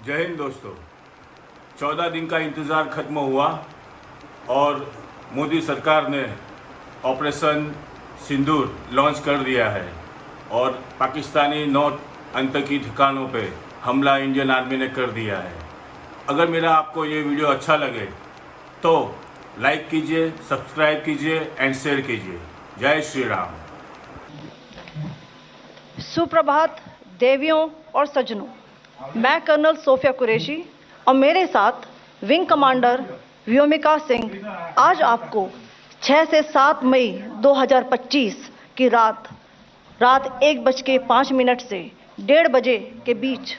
जय हिंद दोस्तों। 14 दिन का इंतज़ार ख़त्म हुआ और मोदी सरकार ने ऑपरेशन सिंदूर लॉन्च कर दिया है और पाकिस्तानी नॉर्थ आतंकी ठिकानों पे हमला इंडियन आर्मी ने कर दिया है। अगर मेरा आपको ये वीडियो अच्छा लगे तो लाइक कीजिए, सब्सक्राइब कीजिए एंड शेयर कीजिए। जय श्री राम। सुप्रभात देवियों और सज्जनों, मैं कर्नल सोफिया कुरैशी और मेरे साथ विंग कमांडर व्योमिका सिंह आज आपको 6 से 7 मई 2025 की रात 1:05 से 1:30 बजे के बीच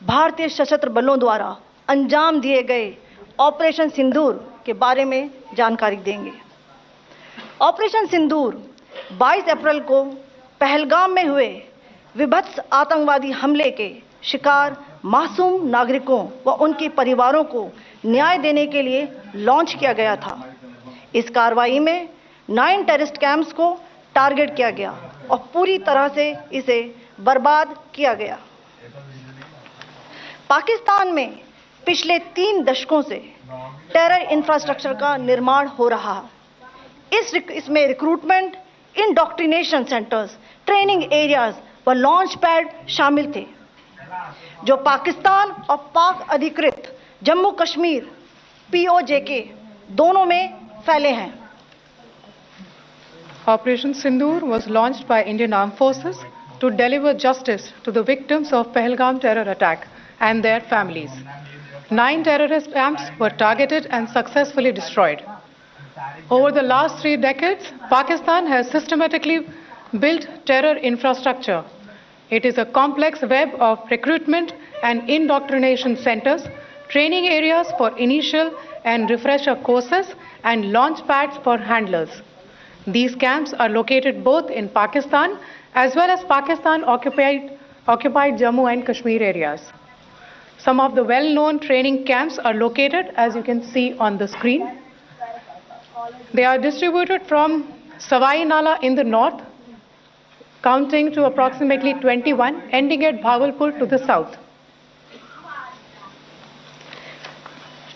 भारतीय सशस्त्र बलों द्वारा अंजाम दिए गए ऑपरेशन सिंदूर के बारे में जानकारी देंगे। ऑपरेशन सिंदूर 22 अप्रैल को पहलगाम में हुए विभत्स आतंकवादी हमले के शिकार मासूम नागरिकों व उनके परिवारों को न्याय देने के लिए लॉन्च किया गया था। इस कार्रवाई में 9 टेररिस्ट कैंप्स को टारगेट किया गया और पूरी तरह से इसे बर्बाद किया गया। पाकिस्तान में पिछले 3 दशकों से टेरर इंफ्रास्ट्रक्चर का निर्माण हो रहा है। इसमें recruitment, indoctrination centres, training areas व लॉन्च पैड शामिल थे जो पाकिस्तान और पाक अधिकृत जम्मू कश्मीर POJK दोनों में फैले हैं। Operation Sindoor was launched by Indian Armed Forces to deliver justice to the victims of Pahalgam terror attack and their families. 9 terrorist camps were targeted and successfully destroyed. Over the last 3 decades, Pakistan has systematically built terror infrastructure. It is a complex web of recruitment and indoctrination centers, training areas for initial and refresher courses, and launch pads for handlers. These camps are located both in Pakistan as well as Pakistan-occupied Jammu and Kashmir areas. Some of the well-known training camps are located, as you can see on the screen. They are distributed from Savai Nala in the north, counting to approximately 21, ending at Bhagalpur to the south.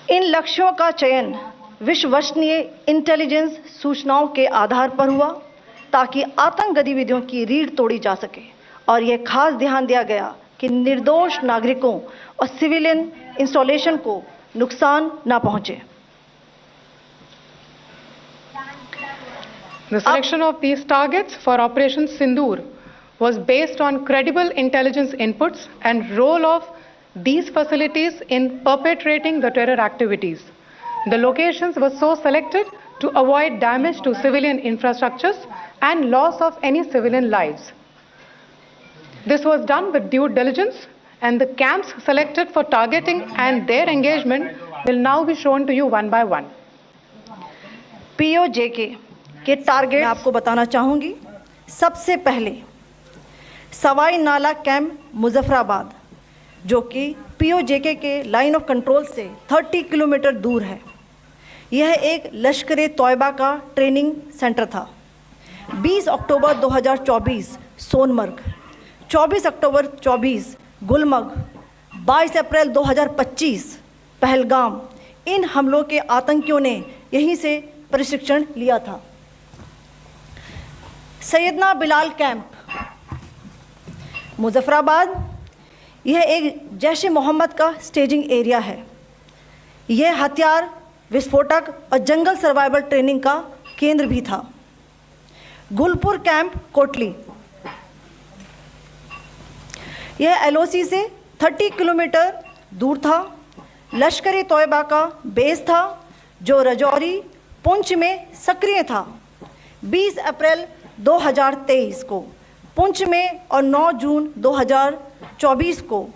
इन लक्ष्यों का चयन विश्वसनीय intelligence सूचनाओं के आधार पर हुआ ताकि आतंक गतिविधियों की रीढ़ तोड़ी जा सके और यह खास ध्यान दिया गया कि निर्दोष नागरिकों और सिविलियन इंस्टॉलेशन को नुकसान न पहुंचे। The selection of these targets for Operation Sindoor was based on credible intelligence inputs and role of these facilities in perpetrating the terror activities. The locations were so selected to avoid damage to civilian infrastructures and loss of any civilian lives. This was done with due diligence, and the camps selected for targeting and their engagement will now be shown to you one by one. POJK के target आपको बताना चाहूँगी। सबसे पहले सवाई नाला camp Muzaffarabad, जो कि POJK के लाइन ऑफ कंट्रोल से 30 किलोमीटर दूर है। यह एक लश्कर तोयबा का ट्रेनिंग सेंटर था। 20 अक्टूबर 2024 सोनमर्ग, 24 अक्टूबर 24 गुलमर्ग, 22 अप्रैल 2025 पहलगाम, इन हमलों के आतंकियों ने यहीं से प्रशिक्षण लिया था। सैयदना बिलाल कैंप मुजफ्फराबाद, यह एक जैश-ए मोहम्मद का स्टेजिंग एरिया है। यह हथियार, विस्फोटक और जंगल सर्वाइवल ट्रेनिंग का केंद्र भी था। गुलपुर कैंप कोटली, यह LOC से 30 किलोमीटर दूर था। लश्कर तोयबा का बेस था जो रजौरी, पुंछ में सक्रिय था। 20 अप्रैल 2023 को पुंछ में और 9 जून 2024 को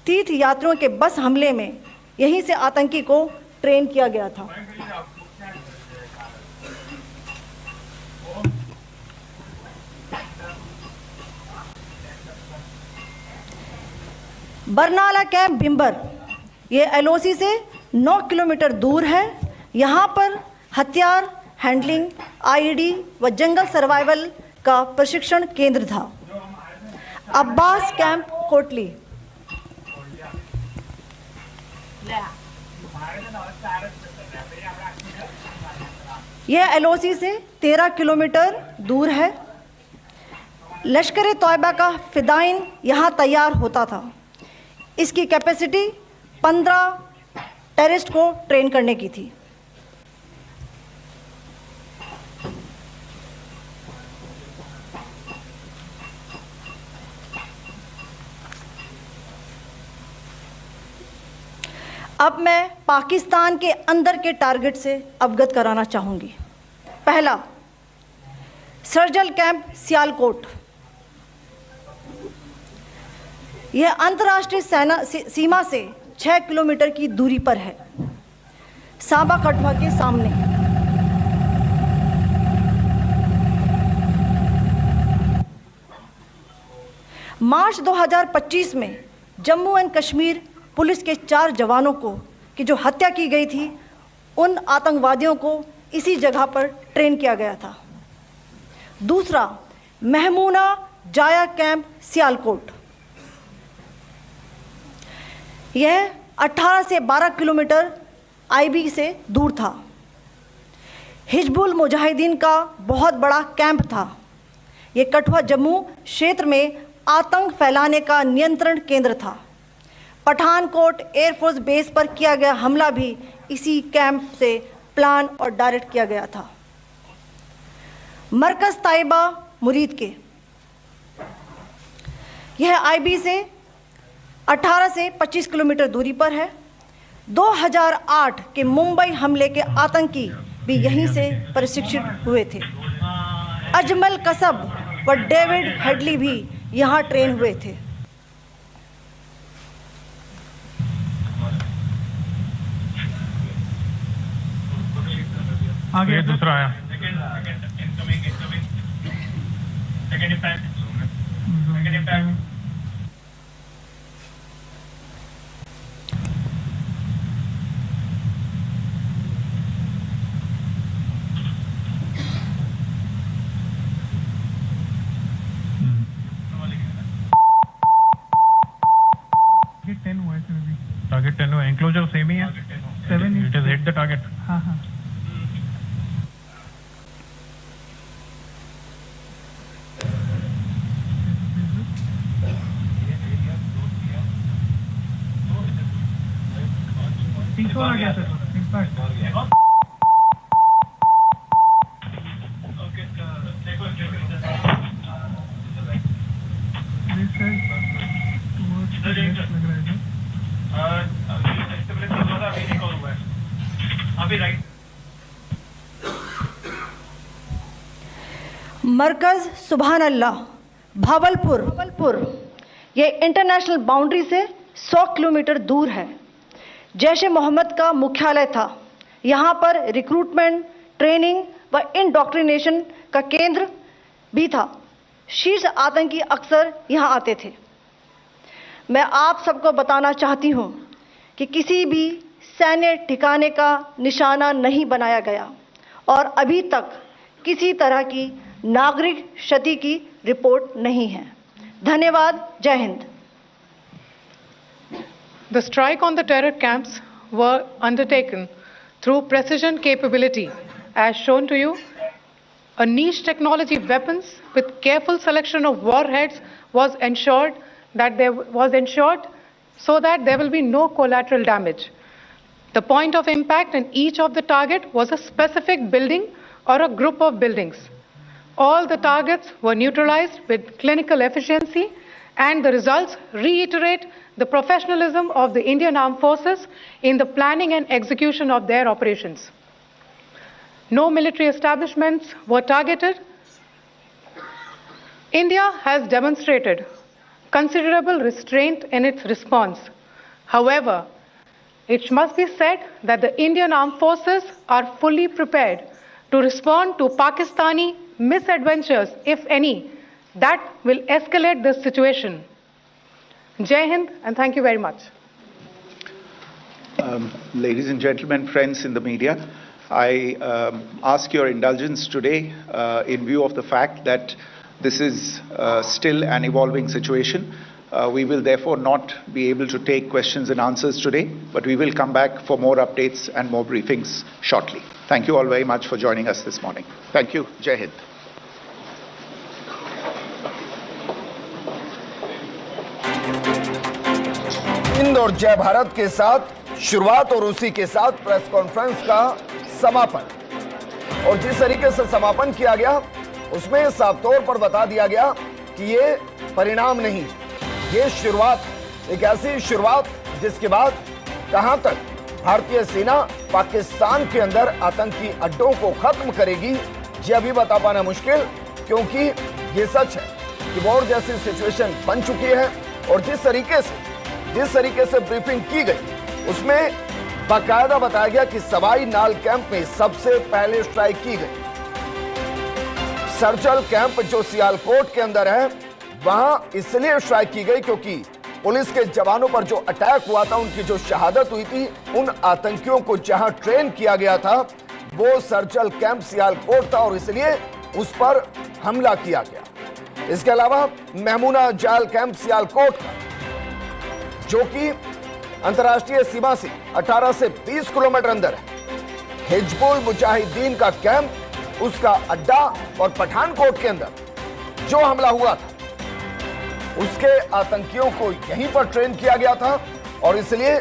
तीर्थ यात्रियों के बस हमले में यहीं से आतंकी को ट्रेन किया गया था। बरनाला कैंप बिम्बर, यह LOC से 9 किलोमीटर दूर है। यहाँ पर हथियार, हैंडलिंग, IED व जंगल सर्वाइवल का प्रशिक्षण केंद्र था। अब्बास कैंप कोटली, यह एलओसी से 13 किलोमीटर दूर है। लश्कर तोयबा का फिदाइन यहाँ तैयार होता था। इसकी कैपेसिटी 15 टेररिस्ट को ट्रेन करने की थी। अब मैं पाकिस्तान के अंदर के टारगेट से अवगत कराना चाहूँगी। पहला, सर्जिकल कैंप सियालकोट। यह अंतर्राष्ट्रीय सीमा से 6 किलोमीटर की दूरी पर है, सांबा कठुआ के सामने। मार्च 2025 में जम्मू एंड कश्मीर पुलिस के 4 जवानों को की जो हत्या की गई थी, उन आतंकवादियों को इसी जगह पर ट्रेन किया गया था। दूसरा, महमूना जाया कैंप सियालकोट। यह 18 से 12 किलोमीटर आईबी से दूर था। हिजबुल मुजाहिदीन का बहुत बड़ा कैंप था। यह कठुआ जम्मू क्षेत्र में आतंक फैलाने का नियंत्रण केंद्र था। पठानकोट एयरफोर्स बेस पर किया गया हमला भी इसी कैंप से प्लान और डायरेक्ट किया गया था। मरकज ताइबा मुरीद के, यह आईबी से 18 से 25 किलोमीटर दूरी पर है। 2008 के मुंबई हमले के आतंकी भी यहीं से प्रशिक्षित हुए थे। अजमल कसब व डेविड हेडली भी यहाँ ट्रेन हुए थे। आगे दूसरा आया। टारगेट 10 हुआ, एंक्लोजर सेम ही है। 7 it is hit the target. हाँ हाँ। आ गया सर, इम्पैक्ट। मरकज सुभान अल्लाह भावलपुर, ये इंटरनेशनल बाउंड्री से 100 किलोमीटर दूर है। जैश ए मोहम्मद का मुख्यालय था। यहाँ पर रिक्रूटमेंट, ट्रेनिंग व इंडोक्ट्रिनेशन का केंद्र भी था। शीर्ष आतंकी अक्सर यहाँ आते थे। मैं आप सबको बताना चाहती हूँ कि किसी भी सैन्य ठिकाने का निशाना नहीं बनाया गया और अभी तक किसी तरह की नागरिक क्षति की रिपोर्ट नहीं है। धन्यवाद। जय Hind. The strike on the terror camps were undertaken through precision capability, as shown to you. A niche technology weapons with careful selection of warheads was ensured so that there will be no collateral damage. The point of impact in each of the target was a specific building or a group of buildings. All the targets were neutralized with clinical efficiency, and the results reiterate the professionalism of the Indian Armed Forces in the planning and execution of their operations. No military establishments were targeted. India has demonstrated considerable restraint in its response. However, it must be said that the Indian Armed Forces are fully prepared to respond to Pakistani misadventures, if any, that will escalate the situation. Jai Hind, and thank you very much. Ladies and gentlemen, friends in the media, I ask your indulgence today in view of the fact that this is still an evolving situation. We will therefore not be able to take questions and answers today, but we will come back for more updates and more briefings shortly. Thank you all very much for joining us this morning. Thank you. Jai Hind. Hind और जय भारत के साथ शुरुआत और उसी के साथ press conference का समापन। और जिस तरीके से समापन किया गया उसमें साफ तौर पर बता दिया गया कि ये परिणाम नहीं, ये शुरुआत, एक ऐसी शुरुआत जिसके बाद कहां तक भारतीय सेना पाकिस्तान के अंदर आतंकी अड्डों को खत्म करेगी ये अभी बता पाना मुश्किल, क्योंकि ये सच है कि वॉर जैसी सिचुएशन बन चुकी है। और जिस तरीके से ब्रीफिंग की गई उसमें बाकायदा बताया गया कि सवाई नाल कैंप में सबसे पहले स्ट्राइक की गई। सर्जिकल कैंप जो सियालकोट के अंदर है वहां इसलिए स्ट्राइक की गई क्योंकि पुलिस के जवानों पर जो अटैक हुआ था, उनकी जो शहादत हुई थी, उन आतंकियों को जहां ट्रेन किया गया था वो सर्जिकल कैंप सियालकोट था और इसलिए उस पर हमला किया गया। इसके अलावा महमूना जाल कैंप सियालकोट का, जो कि अंतर्राष्ट्रीय सीमा से 18 से 20 किलोमीटर अंदर है, हिजबुल मुजाहिदीन का कैंप, उसका अड्डा, और पठानकोट के अंदर जो हमला हुआ था उसके आतंकियों को यहीं पर ट्रेन किया गया था और इसलिए